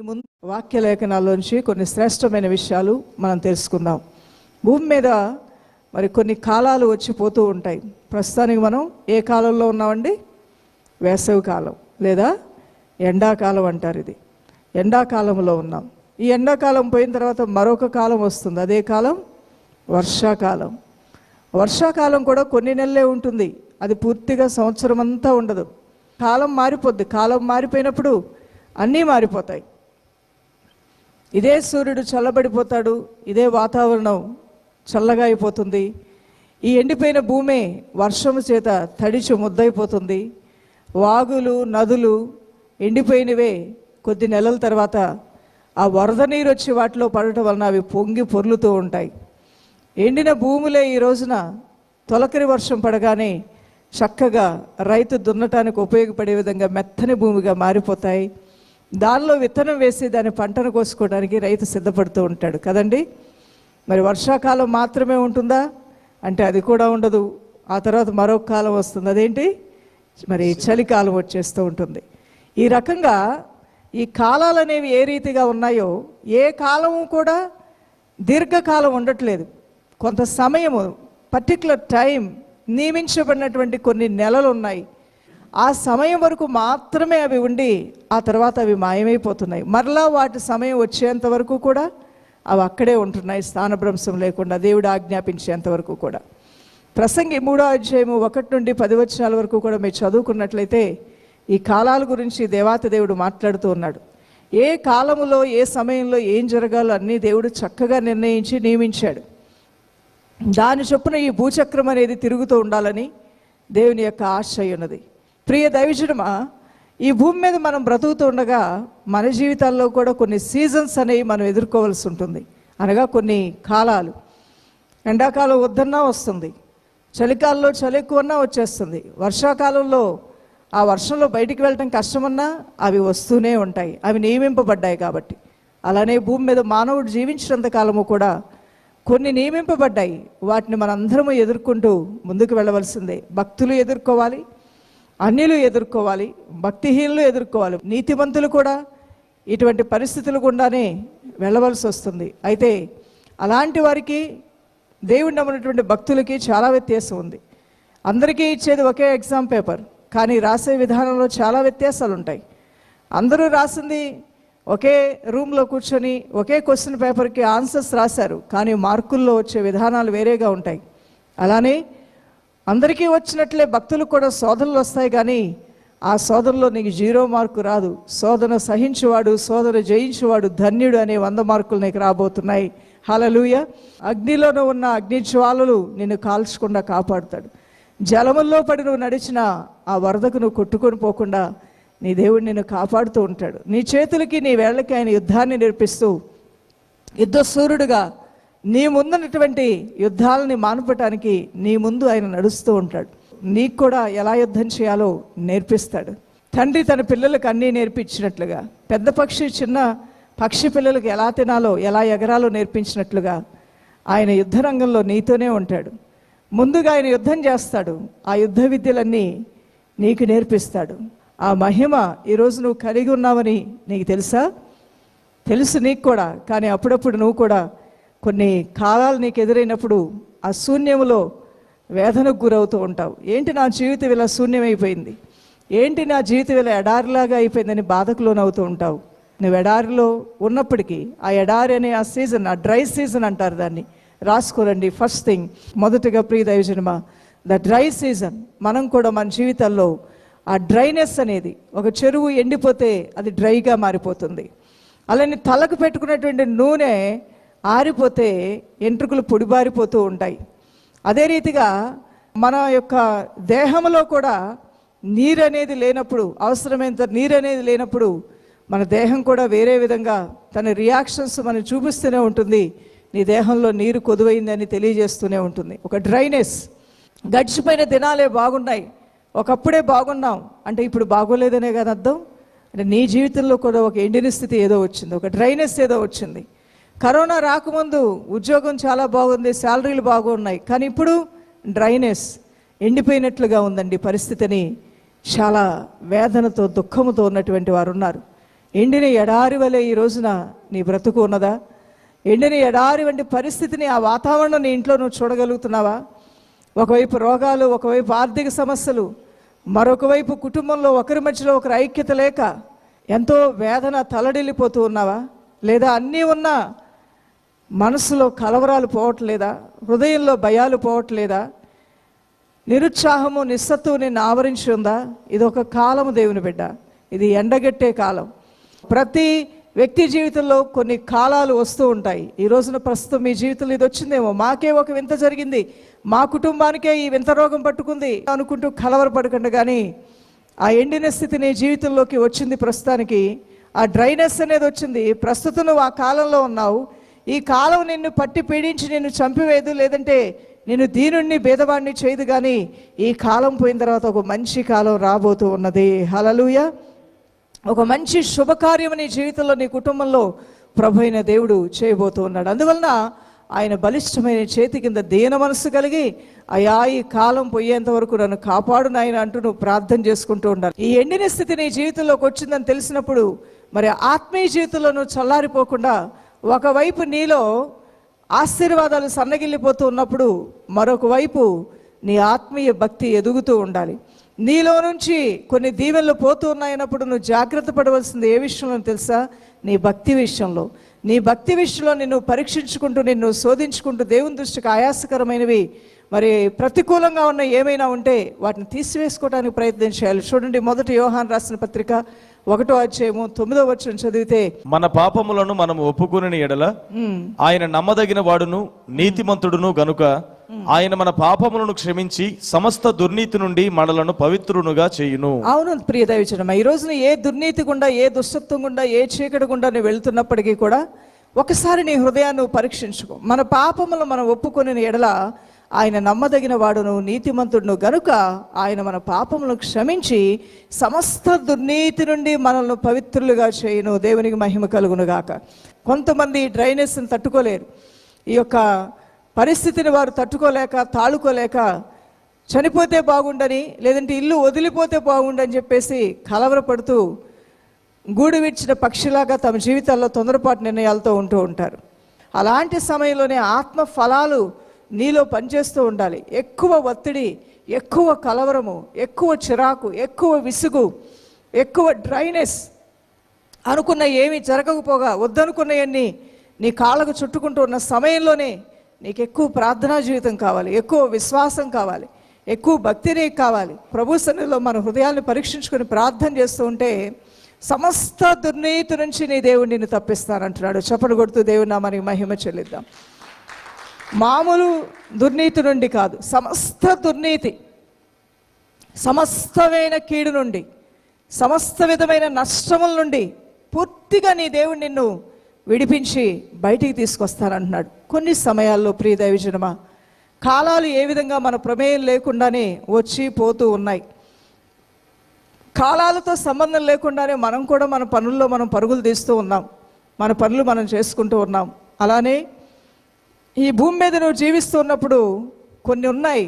ముందు వాక్య లేఖనాల్లోంచి కొన్ని శ్రేష్టమైన విషయాలు మనం తెలుసుకుందాం. భూమి మీద మరి కొన్ని కాలాలు వచ్చిపోతూ ఉంటాయి. ప్రస్తుతానికి మనం ఏ కాలంలో ఉన్నామండి? వేసవి కాలం లేదా ఎండాకాలం అంటారు. ఇది ఎండాకాలంలో ఉన్నాం. ఈ ఎండాకాలం పోయిన తర్వాత మరొక కాలం వస్తుంది. అదే కాలం వర్షాకాలం. వర్షాకాలం కూడా కొన్ని నెలలే ఉంటుంది. అది పూర్తిగా సంవత్సరం అంతా ఉండదు. కాలం మారిపోద్ది. కాలం మారిపోయినప్పుడు అన్నీ మారిపోతాయి. ఇదే సూర్యుడు చల్లబడిపోతాడు, ఇదే వాతావరణం చల్లగా అయిపోతుంది. ఈ ఎండిపోయిన భూమి వర్షము చేత తడిచి ముద్దయిపోతుంది. వాగులు నదులు ఎండిపోయినవే కొద్ది నెలల తర్వాత ఆ వరద నీరు వచ్చి వాటిలో పడటం వలన అవి పొంగి పొర్లుతూ ఉంటాయి. ఎండిన భూములే ఈ రోజున తొలకరి వర్షం పడగానే చక్కగా రైతు దున్నటానికి ఉపయోగపడే విధంగా మెత్తని భూమిగా మారిపోతాయి. దానిలో విత్తనం వేసి దాని పంటను కోసుకోవడానికి రైతు సిద్ధపడుతూ ఉంటాడు కదండి. మరి వర్షాకాలం మాత్రమే ఉంటుందా అంటే అది కూడా ఉండదు. ఆ తర్వాత మరొక కాలం వస్తుంది. అదేంటి? మరి చలికాలం వచ్చేస్తూ ఉంటుంది. ఈ రకంగా ఈ కాలాలు అనేవి ఏ రీతిగా ఉన్నాయో ఏ కాలము కూడా దీర్ఘకాలం ఉండట్లేదు. కొంత సమయము పర్టికులర్ టైం నియమించబడినటువంటి కొన్ని నెలలు ఉన్నాయి. ఆ సమయం వరకు మాత్రమే అవి ఉండి ఆ తర్వాత అవి మాయమైపోతున్నాయి. మరలా వాటి సమయం వచ్చేంత వరకు కూడా అవి అక్కడే ఉంటున్నాయి, స్థానభ్రంశం లేకుండా దేవుడు ఆజ్ఞాపించేంత వరకు కూడా. ప్రసంగి 3వ అధ్యాయము 1 నుండి 10 వచనాల వరకు కూడా మీరు చదువుకున్నట్లయితే ఈ కాలాల గురించి దేవాతి దేవుడు మాట్లాడుతూ ఉన్నాడు. ఏ కాలములో ఏ సమయంలో ఏం జరగాలో అన్నీ దేవుడు చక్కగా నిర్ణయించి నియమించాడు. దాని చొప్పున ఈ భూచక్రం అనేది తిరుగుతూ ఉండాలని దేవుని యొక్క ఆశ ఉన్నది. ప్రియ దైవజనమా, ఈ భూమి మీద మనం బ్రతుకుతూ ఉండగా మన జీవితాల్లో కూడా కొన్ని సీజన్స్ అనేవి మనం ఎదుర్కోవాల్సి ఉంటుంది. అనగా కొన్ని కాలాలు. ఎండాకాలం వద్దన్నా వస్తుంది, చలికాలంలో చలి ఎక్కువన్నా వచ్చేస్తుంది, వర్షాకాలంలో ఆ వర్షంలో బయటికి వెళ్ళటం కష్టమన్నా అవి వస్తూనే ఉంటాయి. అవి నియమింపబడ్డాయి కాబట్టి. అలానే భూమి మీద మానవుడు జీవించినంత కాలము కూడా కొన్ని నియమింపబడ్డాయి. వాటిని మనందరము ఎదుర్కొంటూ ముందుకు వెళ్ళవలసిందే. భక్తులు ఎదుర్కోవాలి, అన్యులు ఎదుర్కోవాలి, భక్తిహీనులు ఎదుర్కోవాలి, నీతిమంతులు కూడా ఇటువంటి పరిస్థితులు గుండానే వెళ్ళవలసి వస్తుంది. అయితే అలాంటి వారికి దేవుడు నమ్మినటువంటి భక్తులకి చాలా వ్యత్యాసం ఉంది. అందరికీ ఇచ్చేది ఒకే ఎగ్జామ్ పేపర్, కానీ రాసే విధానంలో చాలా వ్యత్యాసాలు ఉంటాయి. అందరూ రాసింది ఒకే రూమ్లో కూర్చొని ఒకే క్వశ్చన్ పేపర్కి ఆన్సర్స్ రాశారు, కానీ మార్కుల్లో వచ్చే విధానాలు వేరేగా ఉంటాయి. అలానే అందరికీ వచ్చినట్లే భక్తులకు కూడా శోధనలు వస్తాయి, కానీ ఆ శోధనలో నీకు 0 మార్కు రాదు. శోధన సహించువాడు, శోధన జయించువాడు ధన్యుడు అనే 100 మార్కులు నీకు రాబోతున్నాయి. హల్లెలూయా. అగ్నిలోనూ ఉన్న అగ్ని జ్వాలలు నిన్ను కాల్చకుండా కాపాడుతాడు. జలముల్లో పడి నువ్వు నడిచిన ఆ వరదకు నువ్వు కొట్టుకొని పోకుండా నీ దేవుడు నిన్ను కాపాడుతూ ఉంటాడు. నీ చేతులకి నీ వేళ్ళకి ఆయన యుద్ధాన్ని నేర్పిస్తూ యుద్ధ సూర్యుడుగా నీ ముందున్నటువంటి యుద్ధాలని మానుపటానికి నీ ముందు ఆయన నడుస్తూ ఉంటాడు. నీకు కూడా ఎలా యుద్ధం చేయాలో నేర్పిస్తాడు. తండ్రి తన పిల్లలకు అన్నీ నేర్పించినట్లుగా, పెద్ద పక్షి చిన్న పక్షి పిల్లలకు ఎలా తినాలో ఎలా ఎగరాలో నేర్పించినట్లుగా ఆయన యుద్ధ రంగంలో నీతోనే ఉంటాడు. ముందుగా ఆయన యుద్ధం చేస్తాడు. ఆ యుద్ధ విద్యలన్నీ నీకు నేర్పిస్తాడు. ఆ మహిమ ఈరోజు నువ్వు కలిగి ఉన్నావని నీకు తెలుసా? తెలుసు నీకు కూడా. కానీ అప్పుడప్పుడు నువ్వు కూడా కొన్ని కాలాలు నీకు ఎదురైనప్పుడు ఆ శూన్యములో వేదనకు గురవుతూ ఉంటావు. ఏంటి నా జీవితం ఇలా శూన్యమైపోయింది, ఏంటి నా జీవితం ఇలా ఎడారిలాగా అయిపోయిందని బాధకు లోనవుతూ ఉంటావు. నువ్వు ఎడారిలో ఉన్నప్పటికీ ఆ ఎడారి అనే ఆ సీజన్, ఆ డ్రై సీజన్ అంటారు దాన్ని, రాసుకోరండి. ఫస్ట్ థింగ్, మొదటిగా ప్రియ దైవజనమా, ద డ్రై సీజన్. మనం కూడా మన జీవితాల్లో ఆ డ్రైనెస్ అనేది, ఒక చెరువు ఎండిపోతే అది డ్రైగా మారిపోతుంది. అలానే తలకు పెట్టుకున్నటువంటి నూనె ఆరిపోతే ఎంట్రుకలు పొడిబారిపోతూ ఉంటాయి. అదే రీతిగా మన యొక్క దేహంలో కూడా నీరు అనేది లేనప్పుడు, అవసరమైనంత నీరు అనేది లేనప్పుడు మన దేహం కూడా వేరే విధంగా తన రియాక్షన్స్ మనం చూపిస్తూనే ఉంటుంది. నీ దేహంలో నీరు కొదువైందని తెలియజేస్తూనే ఉంటుంది. ఒక డ్రైనెస్. గడిచిపోయిన దినాలే బాగున్నాయి, ఒకప్పుడే బాగున్నాం అంటే ఇప్పుడు బాగోలేదనే కదా అర్థం. అంటే నీ జీవితంలో కూడా ఒక ఎండిన స్థితి ఏదో వచ్చింది, ఒక డ్రైనెస్ ఏదో వచ్చింది. కరోనా రాకముందు ఉద్యోగం చాలా బాగుంది, శాలరీలు బాగున్నాయి, కానీ ఇప్పుడు డ్రైనెస్, ఎండిపోయినట్లుగా ఉందండి పరిస్థితిని చాలా వేదనతో దుఃఖముతో ఉన్నటువంటి వారు ఉన్నారు. ఎండిన ఎడారి వలె ఈ రోజున నీ బ్రతుకు ఉన్నదా? ఎండిన ఎడారి వంటి పరిస్థితిని, ఆ వాతావరణం నీ ఇంట్లో నువ్వు చూడగలుగుతున్నావా? ఒకవైపు రోగాలు, ఒకవైపు ఆర్థిక సమస్యలు, మరొక వైపు కుటుంబంలో ఒకరి మధ్యలో ఒకరి ఐక్యత లేక ఎంతో వేదన తలడిల్లిపోతూ ఉన్నావా? లేదా అన్నీ ఉన్నా మనసులో కలవరాలు పోవట్లేదా? హృదయంలో భయాలు పోవట్లేదా? నిరుత్సాహము, నిస్సత్తువు నిన్ను ఆవరించి ఉందా? ఇది ఒక కాలము దేవుని బిడ్డ, ఇది ఎండగట్టే కాలం. ప్రతి వ్యక్తి జీవితంలో కొన్ని కాలాలు వస్తూ ఉంటాయి. ఈ రోజున ప్రస్తుతం మీ జీవితంలో ఇది వచ్చిందేమో, మాకే ఒక వింత జరిగింది, మా కుటుంబానికే ఈ వింత రోగం పట్టుకుంది అనుకుంటూ కలవరపడకండి. కానీ ఆ ఎండిన స్థితి నీ జీవితంలోకి వచ్చింది. ప్రస్తుతానికి ఆ డ్రైనెస్ అనేది వచ్చింది. ప్రస్తుతం నువ్వు ఆ కాలంలో ఉన్నావు. ఈ కాలం నిన్ను పట్టి పీడించి నిన్ను చంపివేయదు, లేదంటే నేను దీనుణ్ణి భేదవాణ్ణి చేయదు. కానీ ఈ కాలం పోయిన తర్వాత ఒక మంచి కాలం రాబోతూ ఉన్నది. హల్లెలూయా. ఒక మంచి శుభకార్యం నీ జీవితంలో, నీ కుటుంబంలో ప్రభు అయిన దేవుడు చేయబోతూ ఉన్నాడు. అందువలన ఆయన బలిష్టమైన చేతి కింద దీన మనస్సు కలిగి, అయా ఈ కాలం పోయేంత వరకు నన్ను కాపాడు నాయన అంటూ నువ్వు ప్రార్థన చేసుకుంటూ ఉండాలి. ఈ ఎండిన స్థితి నీ జీవితంలోకి వచ్చిందని తెలిసినప్పుడు మరి ఆత్మీయ జీవితంలో నువ్వు చల్లారిపోకుండా, ఒకవైపు నీలో ఆశీర్వాదాలు సన్నగిల్లిపోతూ ఉన్నప్పుడు మరొక వైపు నీ ఆత్మీయ భక్తి ఎదుగుతూ ఉండాలి. నీలో నుంచి కొన్ని దీవెనలు పోతూ ఉన్నాయన్నప్పుడు నువ్వు జాగ్రత్త పడవలసింది ఏ విషయంలో తెలుసా? నీ భక్తి విషయంలో. నీ భక్తి విషయంలో నిన్ను పరీక్షించుకుంటూ, నిన్ను శోధించుకుంటూ, దేవుని దృష్టికి ఆయాసకరమైనవి మరి ప్రతికూలంగా ఉన్న ఏమైనా ఉంటే వాటిని తీసివేసుకోవడానికి ప్రయత్నం చేయాలి. చూడండి, 1 యోహాను రాసిన పత్రిక 1వ అధ్యాయము 9వ వచనం చదివితే, మన పాపములను మనము ఒప్పుకొనిన ఎడల ఆయన నమ్మదగిన వాడును నీతిమంతుడును గనుక ఆయన మన పాపములను క్షమించి సమస్త దుర్నీతి నుండి మనలను పవిత్రునుగా చేయును. అవును ప్రియ దైవజనమా, ఈ రోజున ఏ దుర్నీతి గుండా, ఏ దుష్టత్వం గుండా, ఏ చీకటి గుండా నువ్వు వెళ్తున్నప్పటికీ కూడా ఒకసారి నీ హృదయాన్ని పరీక్షించుకో. మన పాపములను మనం ఒప్పుకొనిన ఎడల ఆయన నమ్మదగిన వాడును నీతిమంతుడును గనుక ఆయన మన పాపములను క్షమించి సమస్త దుర్నీతి నుండి మనల్ని పవిత్రులుగా చేయును. దేవునికి మహిమ కలుగును గాక. కొంతమంది డ్రైనెస్ని తట్టుకోలేరు. ఈ యొక్క పరిస్థితిని వారు తట్టుకోలేక, తాళుకోలేక చనిపోతే బాగుండని, లేదంటే ఇల్లు వదిలిపోతే బాగుండని చెప్పేసి కలవరపడుతూ గూడు విడిచిన పక్షిలాగా తమ జీవితాల్లో తొందరపాటు నిర్ణయాలతో ఉంటూ ఉంటారు. అలాంటి సమయంలోనే ఆత్మ ఫలాలు నీలో పనిచేస్తూ ఉండాలి. ఎక్కువ ఒత్తిడి, ఎక్కువ కలవరము, ఎక్కువ చిరాకు, ఎక్కువ విసుగు, ఎక్కువ డ్రైనెస్, అనుకున్న ఏమీ జరగకపోగా వద్దనుకున్నవన్నీ నీ కాళ్ళకు చుట్టుకుంటూ ఉన్న సమయంలోనే నీకు ఎక్కువ ప్రార్థనా జీవితం కావాలి, ఎక్కువ విశ్వాసం కావాలి, ఎక్కువ భక్తి నీకు కావాలి. ప్రభు సన్నిధిలో మన హృదయాన్ని పరీక్షించుకొని ప్రార్థన చేస్తూ ఉంటే సమస్త దుర్నీతి నుంచి నీ దేవుడు నిన్ను తప్పిస్తానంటున్నాడు. చప్పలు కొడుతూ దేవుని నామానికి మహిమ చెల్లిద్దాం. మామూలు దుర్నీతి నుండి కాదు, సమస్త దుర్నీతి, సమస్తమైన కీడు నుండి, సమస్త విధమైన నష్టముల నుండి పూర్తిగా నీ దేవుడు నిన్ను విడిపించి బయటికి తీసుకొస్తానంటున్నాడు. కొన్ని సమయాల్లో ప్రియ దైవజనమా, కాలాలు ఏ విధంగా మన ప్రమేయం లేకుండానే వచ్చి పోతూ ఉన్నాయి. కాలాలతో సంబంధం లేకుండానే మనం కూడా మన పనుల్లో మనం పరుగులు తీస్తూ ఉన్నాం, మన పనులు మనం చేసుకుంటూ ఉన్నాం. అలానే ఈ భూమి మీద నువ్వు జీవిస్తూ ఉన్నప్పుడు కొన్ని ఉన్నాయి.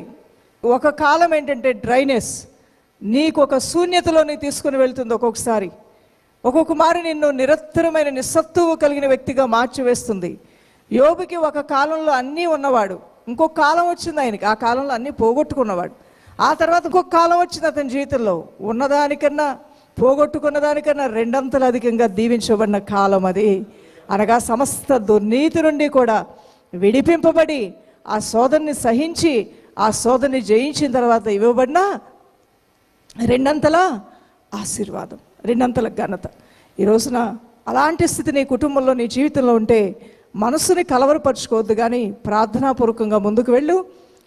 ఒక కాలం ఏంటంటే డ్రైనెస్, నీకు ఒక శూన్యతలోని తీసుకుని వెళ్తుంది. ఒక్కొక్క మారి నిన్ను నిరంతరమైన నిస్సత్తువు కలిగిన వ్యక్తిగా మార్చివేస్తుంది. యోబుకి ఒక కాలంలో అన్నీ ఉన్నవాడు, ఇంకొక కాలం వచ్చింది ఆయనకి, ఆ కాలంలో అన్నీ పోగొట్టుకున్నవాడు. ఆ తర్వాత ఇంకొక కాలం వచ్చింది అతని జీవితంలో, ఉన్నదానికన్నా పోగొట్టుకున్న దానికన్నా 2 అంతలు అధికంగా దీవించబడిన కాలం అది. అనగా సమస్త దుర్నీతి నుండి కూడా విడిపింపబడి ఆ శోధనని సహించి ఆ శోధనని జయించిన తర్వాత ఇవ్వబడిన 2 అంతల ఆశీర్వాదం, 2 అంతల ఘనత. ఈ రోజున అలాంటి స్థితి నీ కుటుంబంలో, నీ జీవితంలో ఉంటే మనసుని కలవరపరుచుకోవద్దు, కానీ ప్రార్థనాపూర్వకంగా ముందుకు వెళ్ళు.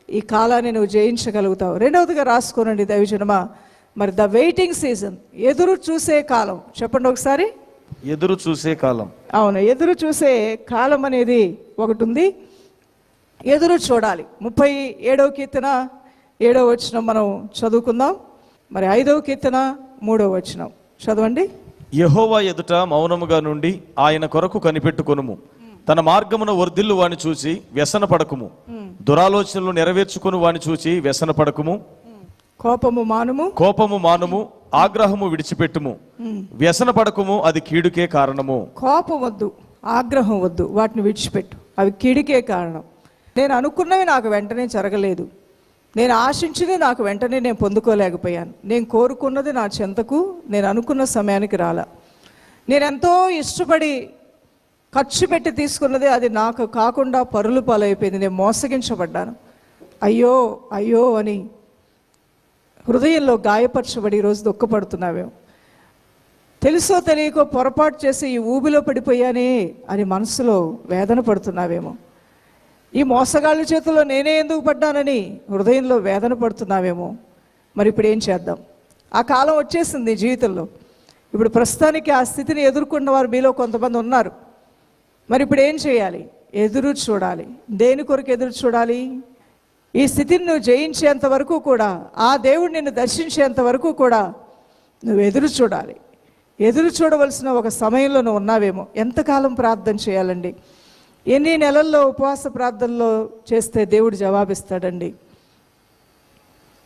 ఈ కాలాన్ని నువ్వు జయించగలుగుతావు. 2వదిగా రాసుకోనండి దైవజనమా, మరి ద వెయిటింగ్ సీజన్, ఎదురు చూసే కాలం. చెప్పండి ఒకసారి, ఎదురు చూసే కాలం. అవును, ఎదురు చూసే కాలం అనేది ఒకటి ఉంది. ఎదురు చూడాలి. 37వ కీర్తన 7వ వచనం మనం చదువుకుందాం. మరి 5వ కీర్తన 3వ వచనం చదవండి. యెహోవా ఎదుట మౌనముగా నుండి ఆయన కొరకు కనిపెట్టుకొనుము, తన మార్గమున వర్ధిల్లు వాని చూచి వ్యసన పడకుము, దురాలోచనలు నెరవేర్చుకుని వాని చూచి వ్యసన పడకుము. కోపము మానుము, ఆగ్రహము విడిచిపెట్టుము, వ్యసన పడకుము, అది కీడుకే కారణము. కోపం వద్దు, ఆగ్రహం వద్దు, వాటిని విడిచిపెట్టు, అవి కీడుకే కారణం. నేను అనుకున్నవి నాకు వెంటనే జరగలేదు, నేను ఆశించినవి నాకు వెంటనే నేను పొందుకోలేకపోయాను, నేను కోరుకున్నది నా చెంతకు నేను అనుకున్న సమయానికి రాలా, నేను ఎంతో ఇష్టపడి ఖర్చు పెట్టి తీసుకున్నది అది నాకు కాకుండా పరులు పాలైపోయింది, నేను మోసగించబడ్డాను, అయ్యో అయ్యో అని హృదయంలో గాయపరచబడి ఈరోజు దుఃఖపడుతున్నావేమో. తెలుసో తెలియకో పొరపాటు చేసి ఈ ఊబిలో పడిపోయానే అని మనసులో వేదన పడుతున్నావేమో. ఈ మోసగాళ్ళ చేతుల్లో నేనే ఎందుకు పడ్డానని హృదయంలో వేదన పడుతున్నావేమో. మరి ఇప్పుడు ఏం చేద్దాం? ఆ కాలం వచ్చేసింది జీవితంలో. ఇప్పుడు ప్రస్తుతానికి ఆ స్థితిని ఎదుర్కొన్న వారు మీలో కొంతమంది ఉన్నారు. మరి ఇప్పుడు ఏం చేయాలి? ఎదురు చూడాలి. దేని కొరకు ఎదురు చూడాలి? ఈ స్థితిని నువ్వు జయించేంత వరకు కూడా, ఆ దేవుడు నిన్ను దర్శించేంత వరకు కూడా నువ్వు ఎదురు చూడాలి. ఎదురు చూడవలసిన ఒక సమయంలో నువ్వు ఉన్నావేమో. ఎంతకాలం ప్రార్థన చేయాలండి? ఎన్ని నెలల్లో ఉపవాస ప్రార్థనలో చేస్తే దేవుడు జవాబిస్తాడండి?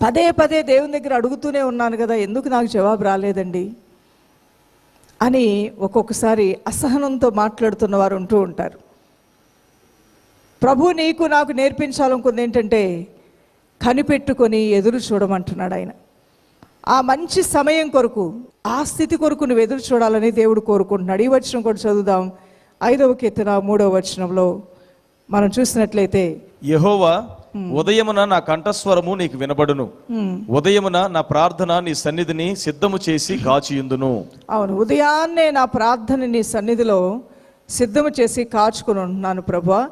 పదే పదే దేవుని దగ్గర అడుగుతూనే ఉన్నాను కదా, ఎందుకు నాకు జవాబు రాలేదండి అని ఒక్కొక్కసారి అసహనంతో మాట్లాడుతున్న వారు ఉంటూ ఉంటారు. ప్రభు నీకు నాకు నేర్పించాలనుకుంది ఏంటంటే, కనిపెట్టుకొని ఎదురు చూడమంటున్నాడు ఆయన. ఆ మంచి సమయం కొరకు, ఆ స్థితి కొరకు నువ్వు ఎదురు చూడాలని దేవుడు కోరుకుంటున్నాడు. ఈ వచనం కూడా చదువుదాం. 5వ కీర్తన 3వ వచనంలో మనం చూసినట్లయితే, యెహోవా ఉదయమున నా కంఠస్వరము నీకు వినబడును, ఉదయమున నా ప్రార్థన నీ సన్నిధిని సిద్ధము చేసి కాచియుందును. అవును, ఉదయాన్నే నా ప్రార్థన నీ సన్నిధిలో సిద్ధము చేసి కాచుకుని ఉంటున్నాను ప్రభువా.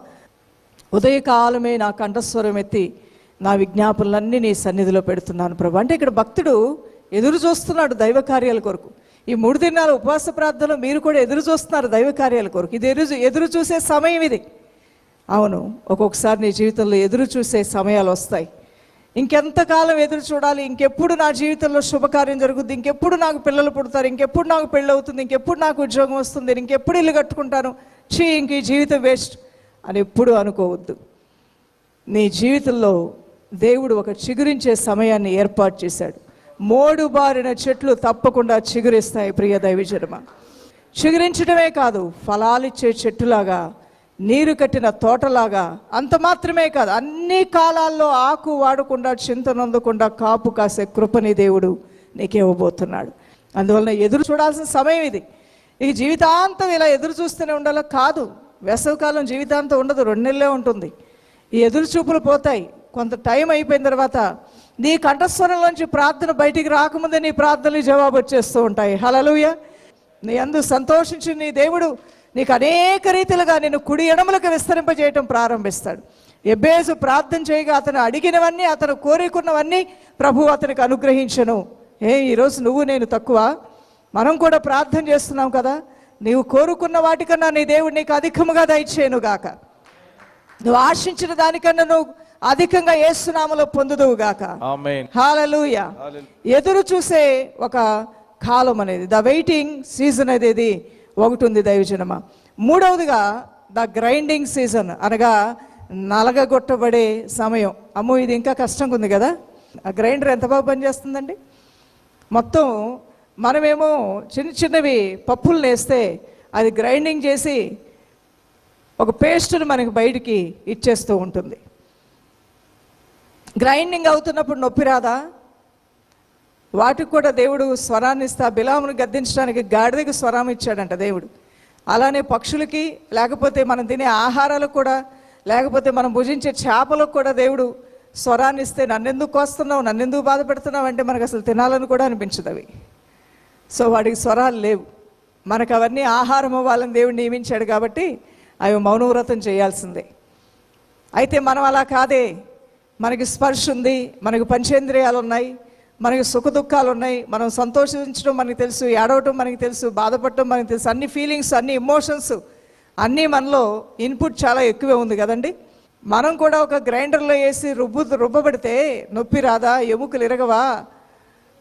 ఉదయకాలమే నా కంఠస్వరం ఎత్తి నా విజ్ఞాపనలన్నీ నీ సన్నిధిలో పెడుతున్నాను ప్రభు. అంటే ఇక్కడ భక్తుడు ఎదురు చూస్తున్నాడు దైవ కార్యాల కొరకు. ఈ 3 దినాల ఉపవాస ప్రార్థనలో మీరు కూడా ఎదురు చూస్తున్నారు దైవ కార్యాల కొరకు. ఇది ఎదురు చూసే సమయం ఇది. అవును, ఒక్కొక్కసారి నీ జీవితంలో ఎదురు చూసే సమయాలు వస్తాయి. ఇంకెంతకాలం ఎదురు చూడాలి? ఇంకెప్పుడు నా జీవితంలో శుభకార్యం జరుగుద్ది? ఇంకెప్పుడు నాకు పిల్లలు పుడతారు? ఇంకెప్పుడు నాకు పెళ్ళి అవుతుంది? ఇంకెప్పుడు నాకు ఉద్యోగం వస్తుంది? ఇంకెప్పుడు ఇల్లు కట్టుకుంటాను? ఇంక ఈ జీవితం వేస్ట్ అని ఎప్పుడు అనుకోవద్దు. నీ జీవితంలో దేవుడు ఒక చిగురించే సమయాన్ని ఏర్పాటు చేశాడు. మోడుబారిన చెట్లు తప్పకుండా చిగురిస్తాయి ప్రియ దైవజనమా. చిగురించడమే కాదు, ఫలాలిచ్చే చెట్టులాగా, నీరు కట్టిన తోటలాగా, అంత మాత్రమే కాదు, అన్ని కాలాల్లో ఆకు వాడకుండా, చింత నొందకుండా కాపు కాసే కృపని దేవుడు నీకు ఇవ్వబోతున్నాడు. అందువలన ఎదురు చూడాల్సిన సమయం ఇది. ఈ జీవితాంతం ఇలా ఎదురు చూస్తూనే ఉండాలో కాదు. వేసవికాలం జీవితాంతం ఉండదు, 2 నెలలే ఉంటుంది. ఈ ఎదురు చూపులు పోతాయి. కొంత టైం అయిపోయిన తర్వాత నీ కంఠస్వరంలోంచి ప్రార్థన బయటికి రాకముందే నీ ప్రార్థనలు జవాబు వచ్చేస్తూ ఉంటాయి. హల్లెలూయా. నీ యందు సంతోషించి నీ దేవుడు నీకు అనేక రీతిలుగా నేను కుడి ఎడమలకు విస్తరింపజేయటం ప్రారంభిస్తాడు. ఎబ్బేసు ప్రార్థన చేయగా అతను అడిగినవన్నీ, అతను కోరుకున్నవన్నీ ప్రభు అతనికి అనుగ్రహించను. ఈరోజు నువ్వు నేను తక్కువ? మనం కూడా ప్రార్థన చేస్తున్నాం కదా. నీవు కోరుకున్న వాటికన్నా నీ దేవుడు నీకు అధికముగా దయచేయను గాక. నువ్వు ఆశించిన దానికన్నా నువ్వు అధికంగా యేసు నామములో పొందుదువు గాక. ఆమేన్. హల్లెలూయా. ఎదురు చూసే ఒక కాలం అనేది, ద వెయిటింగ్ సీజన్ అనేది ఒకటి ఉంది దైవజనమా. 3వదిగా ద గ్రైండింగ్ సీజన్, అనగా నలగగొట్టబడే సమయం. అమ్మో, ఇది ఇంకా కష్టంగా ఉంది కదా. ఆ గ్రైండర్ ఎంత బాగా పనిచేస్తుందండి. మొత్తం మనమేమో చిన్న చిన్నవి పప్పులు వేస్తే అది గ్రైండింగ్ చేసి ఒక పేస్ట్ని మనకి బయటికి ఇచ్చేస్తూ ఉంటుంది. గ్రైండింగ్ అవుతున్నప్పుడు నొప్పి రాదా? వాటికి కూడా దేవుడు స్వరాన్ని ఇస్తా. బిలామును గద్దించడానికి గాడిదకి స్వరం ఇచ్చాడంట దేవుడు. అలానే పక్షులకి, లేకపోతే మనం తినే ఆహారాలకు కూడా, లేకపోతే మనం భుజించే చేపలకు కూడా దేవుడు స్వరాన్ని ఇస్తే, నన్నెందుకు కోస్తున్నావు, నన్నెందుకు బాధ పెడుతున్నావు అంటే మనకు అసలు తినాలని కూడా అనిపించదు అవి. సో వాడికి స్వరాలు లేవు. మనకు అవన్నీ ఆహారం అవ్వాలని దేవుడు నియమించాడు కాబట్టి అవి మౌనవ్రతం చేయాల్సిందే. అయితే మనం అలా కాదే. మనకి స్పర్శ ఉంది, మనకు పంచేంద్రియాలు ఉన్నాయి, మనకి సుఖ దుఃఖాలు ఉన్నాయి. మనం సంతోషించడం మనకు తెలుసు, ఏడవటం మనకు తెలుసు, బాధపడటం మనకు తెలుసు. అన్ని ఫీలింగ్స్, అన్ని ఎమోషన్స్, అన్నీ మనలో ఇన్పుట్ చాలా ఎక్కువే ఉంది కదండి. మనం కూడా ఒక గ్రైండర్లో వేసి రుబ్బబడితే నొప్పి రాదా? ఎముకలు ఇరగవా?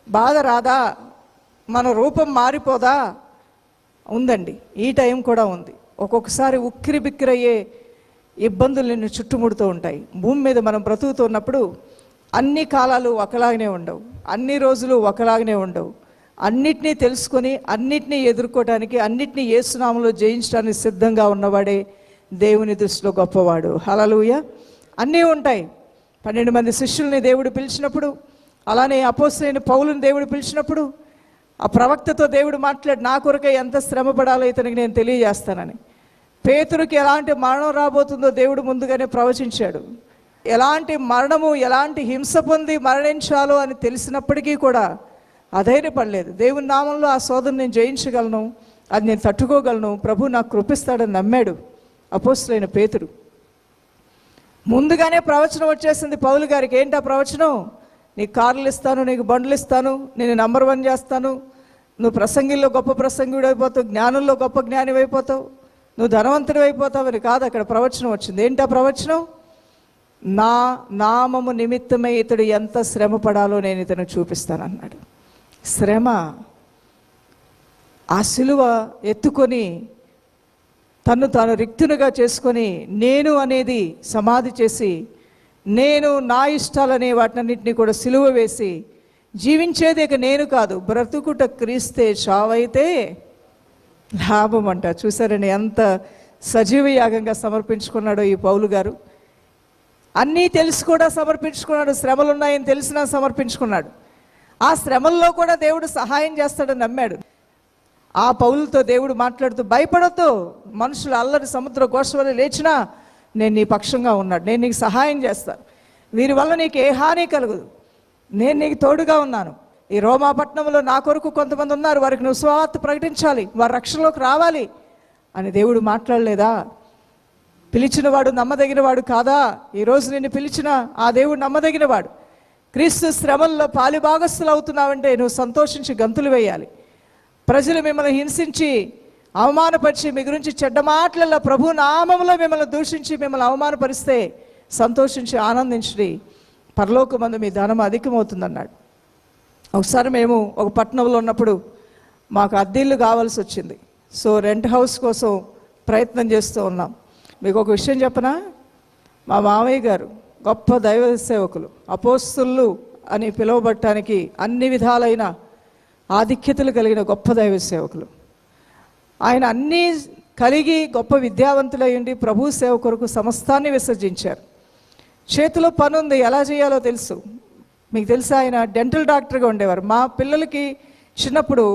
బాధ రాదా? మన రూపం మారిపోదా? ఉందండి. ఈ టైం కూడా ఉంది. ఒక్కొక్కసారి ఉక్కిరి బిక్కిరయ్యే ఇబ్బందులు నిన్ను చుట్టుముడుతూ ఉంటాయి. భూమి మీద మనం బ్రతుకుతున్నప్పుడు అన్ని కాలాలు ఒకలాగనే ఉండవు, అన్ని రోజులు ఒకలాగనే ఉండవు. అన్నిటినీ తెలుసుకొని అన్నిటినీ ఎదుర్కోవడానికి అన్నిటినీ యేసు నామములో జయించడానికి సిద్ధంగా ఉన్నవాడే దేవుని దృష్టిలో గొప్పవాడు. హల్లెలూయా. అన్నీ ఉంటాయి. 12 మంది శిష్యుల్ని దేవుడు పిలిచినప్పుడు, అలానే అపోస్తలుడైన పౌలుని దేవుడు పిలిచినప్పుడు, ఆ ప్రవక్తతో దేవుడు మాట్లాడి నా కొరకై ఎంత శ్రమ పడాలో ఇతనికి నేను తెలియజేస్తానని. పేతురుకి ఎలాంటి మరణం రాబోతుందో దేవుడు ముందుగానే ప్రవచించాడు. ఎలాంటి మరణము, ఎలాంటి హింస పొంది మరణించాలో అని తెలిసినప్పటికీ కూడా అధైర్యపడలేదు. దేవుని నామంలో ఆ శోధన నేను జయించగలను, అది నేను తట్టుకోగలను, ప్రభు నాకు కృపిస్తాడని నమ్మాడు అపోస్తలుడైన పేతురు. ముందుగానే ప్రవచనం వచ్చేసింది పౌలు గారికి. ఏంటి ఆ ప్రవచనం? నీకు కార్లు ఇస్తాను, నీకు బండ్లు ఇస్తాను, నేను నంబర్ 1 చేస్తాను, నువ్వు ప్రసంగిల్లో గొప్ప ప్రసంగుడు అయిపోతావు, జ్ఞానంలో గొప్ప జ్ఞాని అయిపోతావు, నువ్వు ధనవంతుడు అయిపోతావు అని కాదు అక్కడ ప్రవచనం వచ్చింది. ఏంటి ఆ ప్రవచనం? నా నామము నిమిత్తమై ఇతడు ఎంత శ్రమ పడాలో నేను ఇతను చూపిస్తానన్నాడు. శ్రమ, ఆ సిలువ ఎత్తుకొని తను తాను రిక్తునిగా చేసుకొని నేను అనేది సమాధి చేసి, నేను నా ఇష్టాలనే వాటినన్నింటినీ కూడా సిలువ వేసి జీవించేది ఇక నేను కాదు, బ్రతుకుట క్రీస్తే, చావైతే లాభం అంట. చూసారని ఎంత సజీవ యాగంగా సమర్పించుకున్నాడో ఈ పౌలు గారు. అన్నీ తెలిసి కూడా సమర్పించుకున్నాడు. శ్రమలు ఉన్నాయని తెలిసినా సమర్పించుకున్నాడు. ఆ శ్రమల్లో కూడా దేవుడు సహాయం చేస్తాడని నమ్మాడు. ఆ పౌలుతో దేవుడు మాట్లాడుతూ, భయపడొద్దు, మనుషులు అల్లరి సముద్ర ఘోష వల్ల లేచినా నేను నీ పక్షంగా ఉన్నాడు, నేను నీకు సహాయం చేస్తాను, వీరి వల్ల నీకు ఏ హాని కలగదు, నేను నీకు తోడుగా ఉన్నాను. ఈ రోమాపట్నంలో నా కొరకు కొంతమంది ఉన్నారు, వారికి నువ్వు సువార్త ప్రకటించాలి, వారి రక్షణలోకి రావాలి అని దేవుడు మాట్లాడలేదా? పిలిచినవాడు నమ్మదగినవాడు కాదా? ఈరోజు నిన్ను పిలిచిన ఆ దేవుడు నమ్మదగినవాడు. క్రీస్తు శ్రమల్లో పాలిభాగస్తులు అవుతున్నావంటే నువ్వు సంతోషించి గంతులు వేయాలి. ప్రజలు మిమ్మల్ని హింసించి అవమానపరిచి మీ గురించి చెడ్డ మాటలలో ప్రభు నామములో మిమ్మల్ని దూషించి మిమ్మల్ని అవమానపరిస్తే సంతోషించి ఆనందించి పరలోకమందు మీ ధనం అధికమవుతుందన్నాడు. ఒకసారి మేము ఒక పట్టణంలో ఉన్నప్పుడు మాకు అద్దెల్లు కావాల్సి వచ్చింది. సో రెంట్ హౌస్ కోసం ప్రయత్నం చేస్తూ ఉన్నాం. మీకు ఒక విషయం చెప్పనా? మా మామయ్య గారు గొప్ప దైవ సేవకులు, అపోస్తలులు అని పిలువబడటానికి అన్ని విధాలైన ఆధిక్యతలు కలిగిన గొప్ప దైవ సేవకులు. ఆయన అన్నీ కలిగి గొప్ప విద్యావంతులయ్యండి ప్రభు సేవ కొరకు సమస్తాన్ని విసర్జించారు. చేతిలో పని ఉంది, ఎలా చేయాలో తెలుసు. మీకు తెలుసా, ఆయన డెంటల్ డాక్టర్గా ఉండేవారు. మా పిల్లలకి చిన్నప్పుడు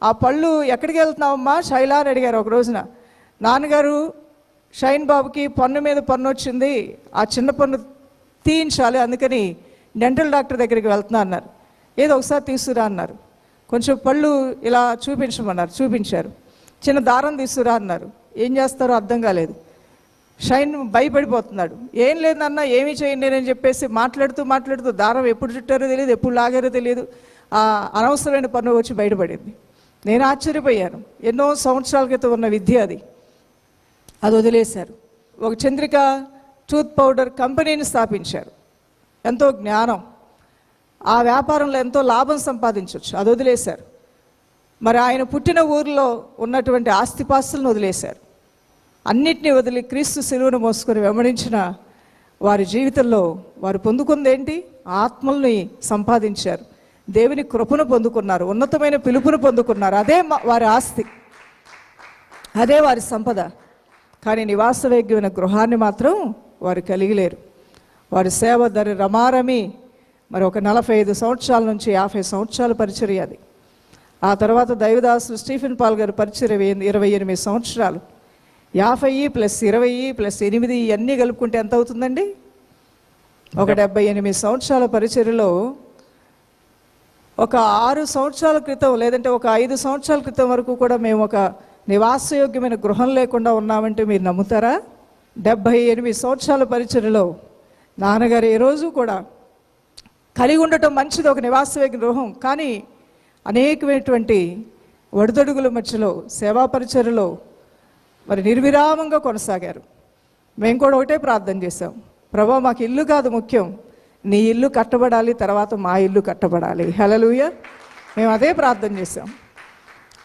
ఆ పళ్ళు ఎక్కడికి వెళ్తున్నామమ్మా శైలా అని అడిగారు ఒక రోజున. నాన్నగారు షైన్ బాబుకి పన్ను మీద పన్ను వచ్చింది, ఆ చిన్న పన్ను తీయించాలి, అందుకని డెంటల్ డాక్టర్ దగ్గరికి వెళ్తున్నా అన్నారు. ఏదో ఒకసారి తీసుకురా అన్నారు. కొంచెం పళ్ళు ఇలా చూపించమన్నారు, చూపించారు. చిన్న దారం తీసుకురా అన్నారు. ఏం చేస్తారో అర్థం కాలేదు. షైన్ భయపడిపోతున్నాడు. ఏం లేదన్నా, ఏమీ చేయండి అని చెప్పేసి మాట్లాడుతూ దారం ఎప్పుడు చుట్టారో తెలియదు, ఎప్పుడు లాగారో తెలియదు. ఆ అనవసరమైన పన్ను వచ్చి బయటపడింది. నేను ఆశ్చర్యపోయాను. ఎన్నో సంవత్సరాల క్రితం ఉన్న విద్య అది వదిలేశారు. ఒక చంద్రిక టూత్ పౌడర్ కంపెనీని స్థాపించారు. ఎంతో జ్ఞానం, ఆ వ్యాపారంలో ఎంతో లాభం సంపాదించవచ్చు, అది వదిలేశారు. మరి ఆయన పుట్టిన ఊరిలో ఉన్నటువంటి ఆస్తిపాస్తులను వదిలేశారు. అన్నిటినీ వదిలి క్రీస్తు సిలువను మోసుకొని వెంబడించిన వారి జీవితంలో వారు పొందుకుంది ఏంటి? ఆత్మల్ని సంపాదించారు, దేవుని కృపను పొందుకున్నారు, ఉన్నతమైన పిలుపును పొందుకున్నారు. అదే వారి ఆస్తి, అదే వారి సంపద. కానీ నివాసయోగ్యమైన గృహాన్ని మాత్రం వారు కలిగిలేరు. వారి సేవ ధర రమారమి మరి ఒక 45 సంవత్సరాల నుంచి 50 సంవత్సరాల పరిచర్య అది. ఆ తర్వాత దైవదాసులు స్టీఫెన్ పాల్ గారు పరిచర్య 28 సంవత్సరాలు. 50 + 20 + 8 ఇవన్నీ కలుపుకుంటే ఎంత అవుతుందండి? ఒక 78 సంవత్సరాల పరిచర్యలో ఒక 6 సంవత్సరాల క్రితం లేదంటే ఒక 5 సంవత్సరాల క్రితం వరకు కూడా మేము ఒక నివాసయోగ్యమైన గృహం లేకుండా ఉన్నామంటే మీరు నమ్ముతారా? 78 సంవత్సరాల పరిచర్యలో నాన్నగారు ఏ రోజు కూడా కలిగి ఉండటం మంచిది, ఒక నివాసయోగ్య గృహం. కానీ అనేకమైనటువంటి ఒడిదొడుగుల మధ్యలో సేవా పరిచర్యలో మరి నిర్విరామంగా కొనసాగారు. మేము కూడా ఒకటే ప్రార్థన చేశాం, ప్రభా మాకు ఇల్లు కాదు ముఖ్యం, నీ ఇల్లు కట్టబడాలి, తర్వాత మా ఇల్లు కట్టబడాలి. హల్లెలూయా. మేము అదే ప్రార్థన చేశాం.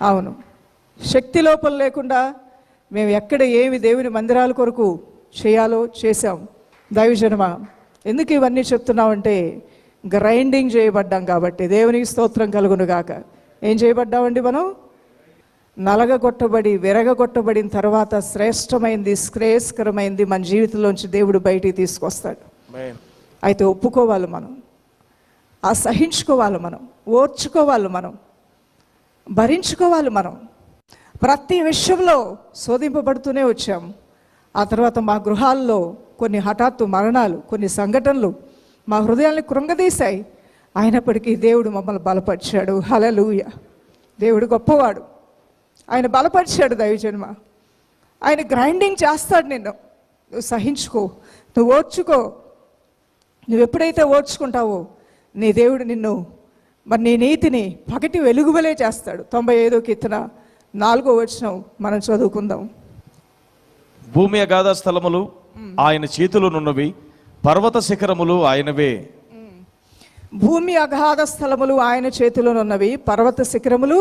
అవును, శక్తి లోపం లేకుండా మేము ఎక్కడ ఏమి దేవుని మందిరాల కొరకు చేయాలో చేశాం. దైవజనమ, ఎందుకు ఇవన్నీ చెప్తున్నామంటే గ్రైండింగ్ చేయబడ్డాం కాబట్టి. దేవునికి స్తోత్రం కలుగును గాక. ఏం చేయబడ్డామండి మనం? నలగగొట్టబడి విరగగొట్టబడిన తర్వాత శ్రేష్టమైంది, శ్రేయస్కరమైంది మన జీవితంలోంచి దేవుడు బయటికి తీసుకొస్తాడు. అయితే ఒప్పుకోవాలి మనం, అసహించుకోవాలి మనం, ఓర్చుకోవాలి మనం, భరించుకోవాలి మనం. ప్రతి విషయంలో శోధింపబడుతూనే వచ్చాం. ఆ తర్వాత మా గృహాల్లో కొన్ని హఠాత్తు మరణాలు, కొన్ని సంఘటనలు మా హృదయాల్ని కృంగదీశాయి. అయినప్పటికీ దేవుడు మమ్మల్ని బలపరిచాడు. హల్లెలూయా! దేవుడు గొప్పవాడు. ఆయన బలపరిచాడు దైవజన్మ. ఆయన గ్రైండింగ్ చేస్తాడు నిన్ను. నువ్వు సహించుకో, నువ్వు ఓర్చుకో. నువ్వు ఎప్పుడైతే ఓర్చుకుంటావో నీ దేవుడు నిన్ను మరి నీ నీతిని పగటి వెలుగువలే చేస్తాడు. 95వ కీర్తన 4వ వచనం మనం చదువుకుందాం. భూమి అగాధ స్థలములు ఆయన చేతిలోనున్నవి, పర్వత శిఖరములు ఆయనవే. భూమి అగాధ స్థలములు ఆయన చేతిలోనున్నవి, పర్వత శిఖరములు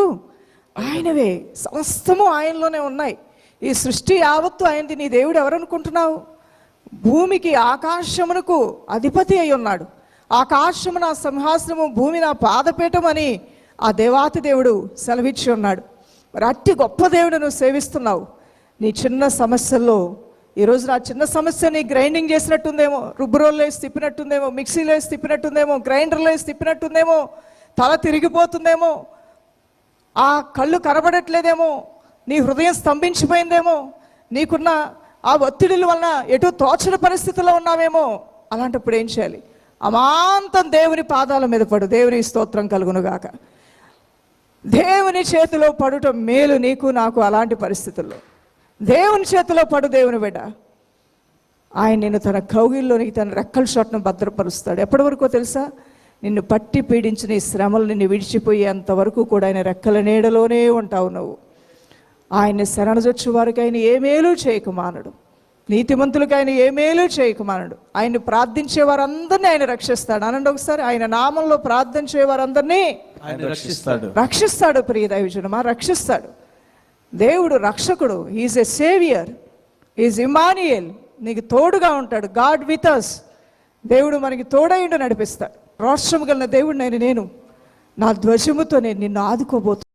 ఆయనవే. సమస్తము ఆయనలోనే ఉన్నాయి. ఈ సృష్టి యావత్తు ఆయనది. నీ దేవుడు ఎవరనుకుంటున్నావు? భూమికి ఆకాశమునకు అధిపతి అయి ఉన్నాడు. ఆకాశము నా సింహాసనము, భూమి నా పాదపీఠం అని ఆ దేవాతి దేవుడు సెలవిచ్చి ఉన్నాడు. మరి అట్టి గొప్ప దేవుడు నువ్వు సేవిస్తున్నావు. నీ చిన్న సమస్యల్లో ఈరోజు నా చిన్న సమస్య నీ గ్రైండింగ్ చేసినట్టుందేమో, రుబ్బురోల్లో వేసి తిప్పినట్టుందేమో, మిక్సీలో వేసి తిప్పినట్టుందేమో, గ్రైండర్లో వేసి తిప్పినట్టుందేమో, తల తిరిగిపోతుందేమో, ఆ కళ్ళు కనబడట్లేదేమో, నీ హృదయం స్తంభించిపోయిందేమో, నీకున్న ఆ ఒత్తిడిల వలన ఎటు తోచని పరిస్థితుల్లో ఉన్నావేమో. అలాంటప్పుడు ఏం చేయాలి? అమాంతం దేవుని పాదాల మీద పడు. దేవుని స్తోత్రం కలుగునుగాక. దేవుని చేతిలో పడుట మేలు నీకు నాకు. అలాంటి పరిస్థితుల్లో దేవుని చేతిలో పడు. దేవుని బిడ్డ, ఆయన నిన్ను తన కౌగిల్లోనికి, తన రెక్కల చోట్ను భద్రపరుస్తాడు. ఎప్పటి వరకు తెలుసా? నిన్ను పట్టి పీడించిన ఈ శ్రమలు నిన్ను విడిచిపోయేంత వరకు కూడా ఆయన రెక్కల నీడలోనే ఉంటావు నువ్వు. ఆయన్ని శరణజొచ్చు వారికి ఆయన ఏ మేలు చేయకుమానడు. నీతిమంతులకు ఆయన ఏ మేలు చేయకుమానడు. ఆయన్ని ప్రార్థించే వారందరినీ ఆయన రక్షిస్తాడు. అనండి ఒకసారి, ఆయన నామంలో ప్రార్థన చేయవారందరినీ ఆయన రక్షిస్తాడు. రక్షిస్తాడు. ప్రియ దైవజనమా, రక్షిస్తాడు. దేవుడు రక్షకుడు. He is a saviour, he is Emmanuel. నీకు తోడుగా ఉంటాడు. God with us. దేవుడు మనకి తోడైండు నడిపిస్తాడు. రోషము కలిగిన దేవుడినైనా నేను నా ధ్వజముతో నేను నిన్ను ఆదుకోబోతున్నాను.